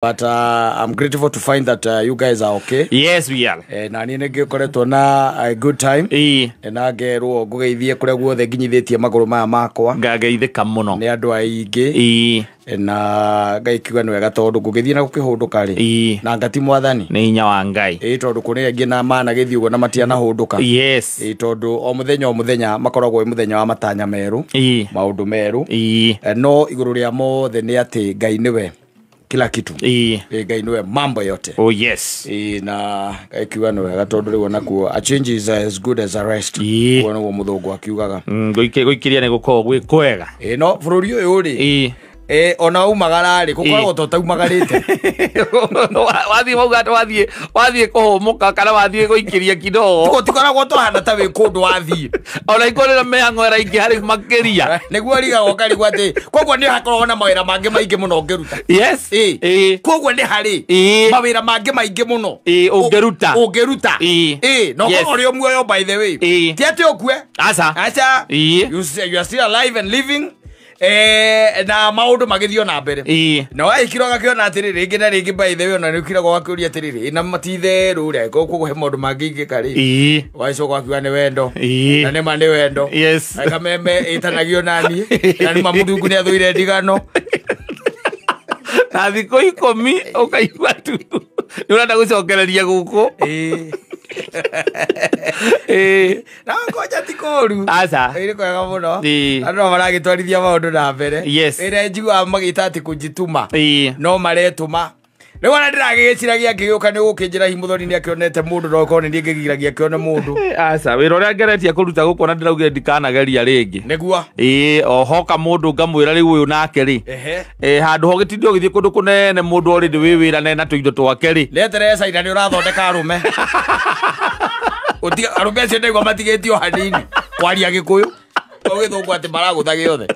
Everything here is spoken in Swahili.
But I'm grateful to find that you guys are okay. Yes, we are. Na ni ngekoretwo na a good time. Na ngerwo ngugeithie kuria guothe nginyithitie maguru maya makwa. Ngageithika muno. Ni andu aingi. Na ngaikiuga ni wega tondu ngugithie na gukihunduka ri. Na ngati mwathani. Ni hinya wa Ngai. Tondu kuri angi na mana githi ugo na matiana hunduka. Yes. Tondu o muthenya makoragwo muthenya wa matanya meru. Maundu meru. No iguru ria mothe ni ati Ngai niwe kila kitu. Ngai niwe mambo yote. Oh yes. Na akiuga no wega tondu riu nakuo a change is as good as a rest. Kuona wo muthungu akiugaga. Goikiria ni gukorwo gwi kwega. No bururi uyu ri. Ona umagara ri gukoragwo totaumagarite. Wathie mauga wathie kuhumuka kana wathie guikiria kidogo. Tukoragwo tuhana ta wi kundu wathie. Ona ikorera mehango era ingi hari makiria. Niguo riga gokari gwate. Koguo ni hakorwo na mawira mangi maingi muno ngeruta. Yes. Koguo ni hari mawira mangi maingi muno. Ungeruta. No koguo ri muoyo by the way. Ti ati okue. Acha. You are still alive and living. Na maundu magithio na mbere. Na waikiroga kiona atiri ringi na ringi by the way ona nikirago gakuria atiri na matitheru ri kuguhe maundu mangi kari. Waicoka akiuga ni wendo. Na ni ma ni wendo. Yes. Akameme itanagio nani. Na ni mamuthungu ni athuire ndigano. Na thiko 10 ukaigua tu. Ni urenda gucokereria guku. Na ngoja tikoru. Asa. Iri kwega muno. Andu maragitwarithia maundu na mbere. Yes. Ire njigua magita ati kujituma. No maretuma. Ni wana ndiragiciragia kiuka ni gukinjira himuthoni ni akionete mundu no ko ni ngigiragia kione mundu. Asa wira uria ngeretia kuruta guko na ndiraugire ndikanageria ringi. Niguo. Ohoka mundu ngamwira riu uyu nake ri. Handu ho gitindio githie kundu kunene mundu already wi wira na tuindo twake ri. Leteresa ina ni urathondeka arume. Arume cio ndegwa matigetio hanini kwaria gikuyu. Ogithungu ati maragutha giothe.